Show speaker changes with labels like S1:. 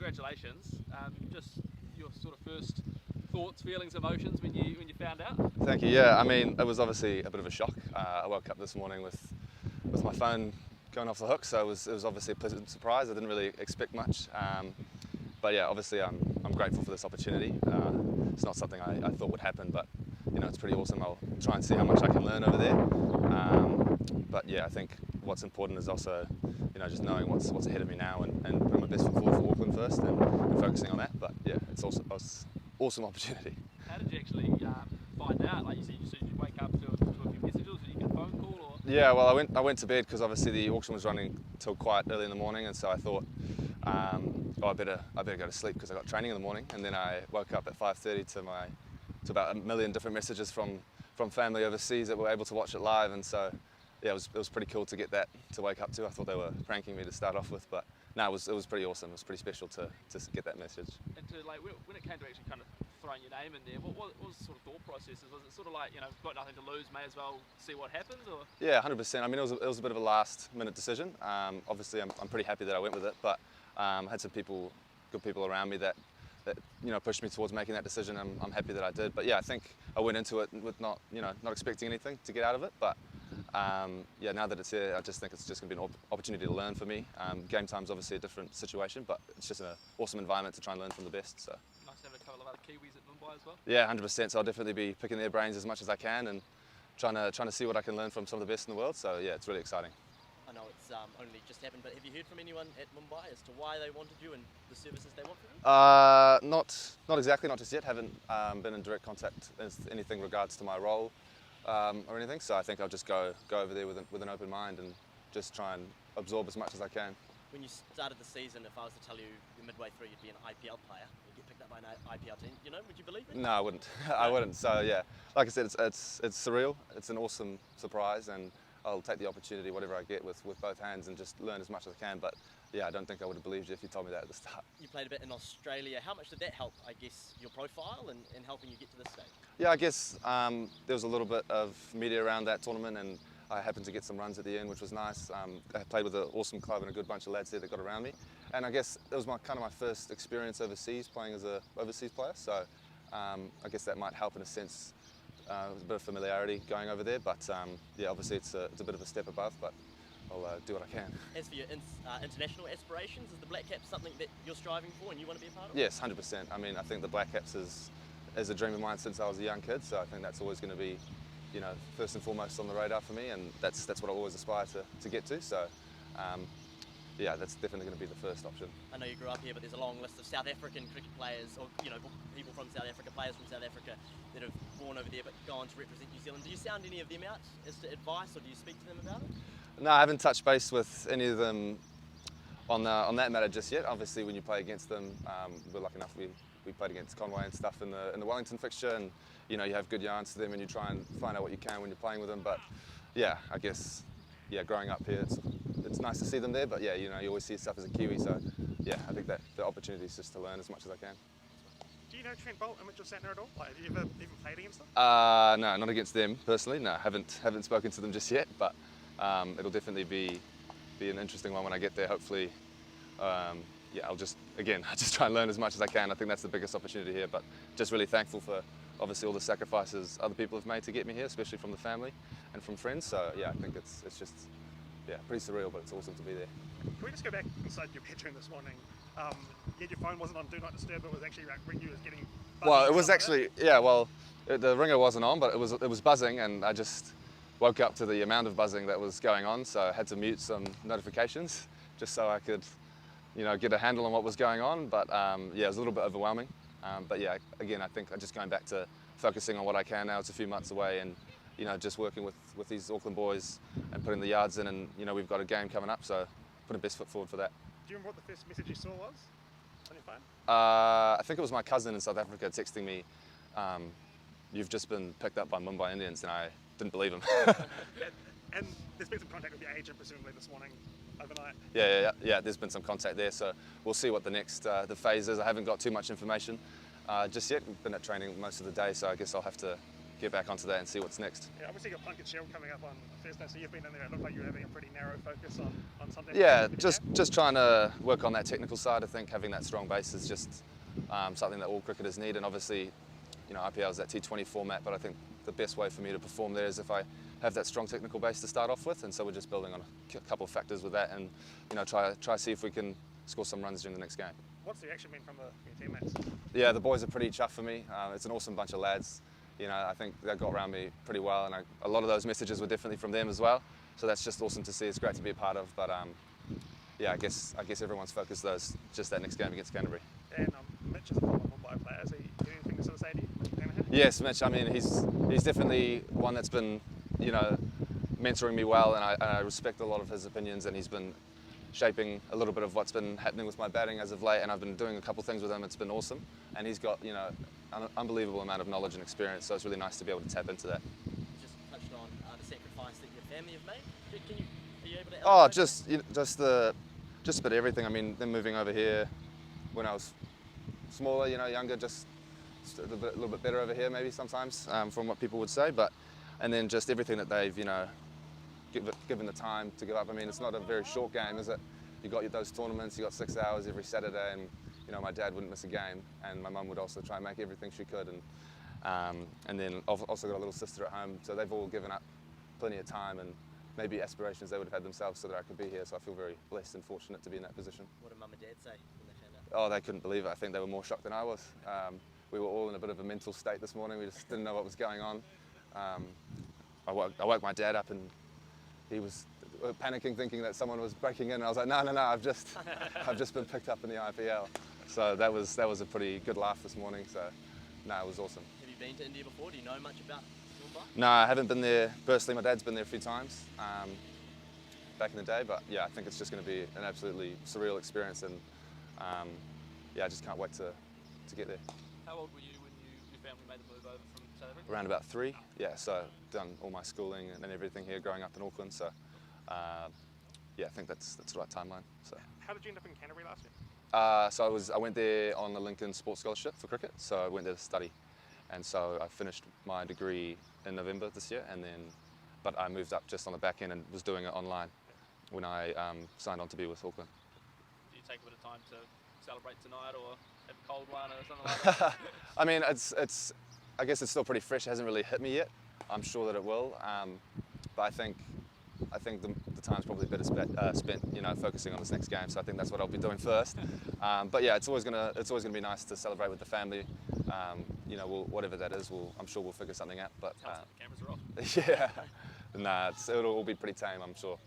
S1: congratulations. Just your sort of first thoughts, feelings, emotions when you found out.
S2: Thank you. Yeah, I mean, it was obviously a bit of a shock. I woke up this morning with my phone going off the hook, so it was obviously a pleasant surprise. I didn't really expect much, but yeah, obviously I'm grateful for this opportunity. It's not something I thought would happen, but you know, it's pretty awesome. I'll try and see how much I can learn over there. But yeah, I think what's important is also, you know, just knowing what's ahead of me now and putting my best foot forward for Auckland first and focusing on that. But yeah, it's also an awesome opportunity.
S1: How did you actually find out? Like you said, you wake up to a few messages, or did you get a phone call? Or?
S2: Yeah, well, I went to bed because obviously the auction was running till quite early in the morning, and so I thought, I better go to sleep because I got training in the morning. And then I woke up at 5:30 to about a million different messages from family overseas that were able to watch it live, and so yeah, it was pretty cool to get that to wake up to. I thought they were pranking me to start off with, but no, it was pretty awesome. It was pretty special to get that message.
S1: And to like when it came to actually kind of throwing your name in there, what was the sort of thought processes? Was it sort of like, you know, got nothing to lose, may as well see what happens, or?
S2: Yeah, 100%. I mean, it was a bit of a last minute decision. Obviously, I'm pretty happy that I went with it, but I had some good people around me that you know, pushed me towards making that decision. I'm happy that I did. But yeah, I think I went into it with not expecting anything to get out of it. But yeah, now that it's here, I just think it's just going to be an opportunity to learn for me. Game time's obviously a different situation, but it's just an awesome environment to try and learn from the best. So.
S1: Nice to have a couple of other Kiwis at Mumbai as well.
S2: Yeah, 100%. So I'll definitely be picking their brains as much as I can and trying to see what I can learn from some of the best in the world. So yeah, it's really exciting.
S3: I know it's only just happened, but have you heard from anyone at Mumbai as to why they wanted you and the services they want from you?
S2: Not exactly, not just yet. Haven't been in direct contact as anything regards to my role or anything. So I think I'll just go over there with an open mind and just try and absorb as much as I can.
S3: When you started the season, if I was to tell you midway through you'd be an IPL player, you'd get picked up by an IPL team, you know, would you believe it?
S2: No, I wouldn't. I wouldn't. So yeah, like I said, it's surreal. It's an awesome surprise, and I'll take the opportunity, whatever I get, with both hands and just learn as much as I can. But yeah, I don't think I would have believed you if you told me that at the start.
S3: You played a bit in Australia. How much did that help, I guess, your profile and helping you get to this stage?
S2: Yeah, I guess there was a little bit of media around that tournament, and I happened to get some runs at the end, which was nice. I played with an awesome club and a good bunch of lads there that got around me. And I guess it was my first experience overseas, playing as an overseas player. So I guess that might help in a sense. There's a bit of familiarity going over there, but yeah, obviously it's a bit of a step above, but I'll do what I can.
S3: As for your international aspirations, is the Black Caps something that you're striving for and you want to be a part of?
S2: Yes, 100%. I mean, I think the Black Caps is a dream of mine since I was a young kid, so I think that's always going to be, you know, first and foremost on the radar for me, and that's what I always aspire to get to. So yeah, that's definitely going to be the first option.
S3: I know you grew up here, but there's a long list of South African cricket players, or you know, people from South Africa, players from South Africa that have born over there but gone to represent New Zealand. Do you sound any of them out as to advice, or do you speak to them about it?
S2: No, I haven't touched base with any of them on that matter just yet. Obviously, when you play against them, we're lucky enough we played against Conway and stuff in the Wellington fixture, and you know, you have good yarns to them and you try and find out what you can when you're playing with them. But yeah, I guess, yeah, growing up here, it's nice to see them there, but yeah, you know, you always see yourself as a Kiwi, so yeah, I think that the opportunity is just to learn as much as I can.
S4: Do you know Trent Boult and Mitchell Santner at all? Like, have you ever even played against them?
S2: No, not against them personally. No, haven't spoken to them just yet, but it'll definitely be an interesting one when I get there. Hopefully, yeah, I just try and learn as much as I can. I think that's the biggest opportunity here, but just really thankful for obviously all the sacrifices other people have made to get me here, especially from the family and from friends. So yeah, I think it's just, yeah, pretty surreal, but it's awesome to be there.
S4: Can we just go back inside your bedroom this morning? Yet your phone wasn't on Do Not Disturb, it was actually like ringing you as getting buzzing.
S2: Well, it was actually, yeah, well, the ringer wasn't on, but it was buzzing, and I just woke up to the amount of buzzing that was going on, so I had to mute some notifications just so I could, you know, get a handle on what was going on. But yeah, it was a little bit overwhelming. But yeah, again, I think I'm just going back to focusing on what I can now. It's a few months away, and you know, just working with these Auckland boys and putting the yards in, and you know, we've got a game coming up, so putting best foot forward for that.
S4: Do you remember what the first message you saw was on your phone?
S2: I think it was my cousin in South Africa texting me, "You've just been picked up by Mumbai Indians," and I didn't believe him.
S4: And there's been some contact with your agent presumably this morning, overnight.
S2: Yeah. There's been some contact there, so we'll see what the next the phase is. I haven't got too much information just yet. We've been at training most of the day, so I guess I'll have to get back onto that and see what's next.
S4: Yeah, obviously you've got Plunkett Shield coming up on Thursday, so you've been in there. It looked like you were having a pretty narrow focus on something.
S2: Yeah, just trying to work on that technical side. I think having that strong base is just something that all cricketers need, and obviously, you know, IPL is that T20 format, but I think the best way for me to perform there is if I have that strong technical base to start off with, and so we're just building on a couple of factors with that, and you know, try see if we can score some runs during the next game.
S4: What's the reaction been from your teammates?
S2: Yeah, the boys are pretty chuffed for me. It's an awesome bunch of lads. You know, I think they got around me pretty well, and a lot of those messages were definitely from them as well. So that's just awesome to see. It's great to be a part of. But yeah, I guess everyone's focused though is just that next game against Canterbury.
S4: And Mitch is a former Mumbai player. Is he anything to sort of say to you?
S2: Yes, Mitch. I mean, he's definitely one that's been, you know, mentoring me well, and I respect a lot of his opinions, and he's been shaping a little bit of what's been happening with my batting as of late, and I've been doing a couple things with him. It's been awesome, and he's got, you know, an unbelievable amount of knowledge and experience, so it's really nice to be able to tap into that.
S3: You just touched on the sacrifice that your family have made. Are you able to?
S2: Oh, just a bit of everything. I mean, them moving over here when I was smaller, you know, younger, just a little bit better over here maybe sometimes, from what people would say, and then just everything that they've, you know, given the time to give up. I mean, it's not a very short game, is it? You got those tournaments, you got 6 hours every Saturday, and you know, my dad wouldn't miss a game, and my mum would also try and make everything she could, and then I've also got a little sister at home, so they've all given up plenty of time and maybe aspirations they would have had themselves so that I could be here. So I feel very blessed and fortunate to be in that position.
S3: What did mum and dad say when they found out?
S2: Oh, they couldn't believe it. I think they were more shocked than I was. We were all in a bit of a mental state this morning. We just didn't know what was going on. I woke my dad up, and he was panicking, thinking that someone was breaking in. And I was like, no, I've just been picked up in the IPL. So that was a pretty good laugh this morning. So no, it was awesome.
S3: Have you been to India before? Do you know much about Mumbai?
S2: No, I haven't been there personally. My dad's been there a few times back in the day, but yeah, I think it's just going to be an absolutely surreal experience, and yeah, I just can't wait to get there.
S1: How old were you when your family made the move over from South Africa?
S2: Around about 3, yeah. So done all my schooling and everything here growing up in Auckland. So yeah, I think that's the right timeline. So.
S4: How did you end up in Canterbury last year?
S2: So I went there on the Lincoln Sports Scholarship for cricket. So I went there to study, and so I finished my degree in November this year, but I moved up just on the back end and was doing it online when I signed on to be with Auckland.
S1: Do you take a bit of time to celebrate tonight, or have a cold one or something like that?
S2: I mean, I guess it's still pretty fresh. It hasn't really hit me yet. I'm sure that it will, but I think the time's probably better spent, you know, focusing on this next game. So I think that's what I'll be doing first. But yeah, it's always gonna be nice to celebrate with the family. You know, whatever that is, I'm sure we'll figure something out. But
S1: the cameras are off.
S2: yeah, nah, it'll all be pretty tame, I'm sure.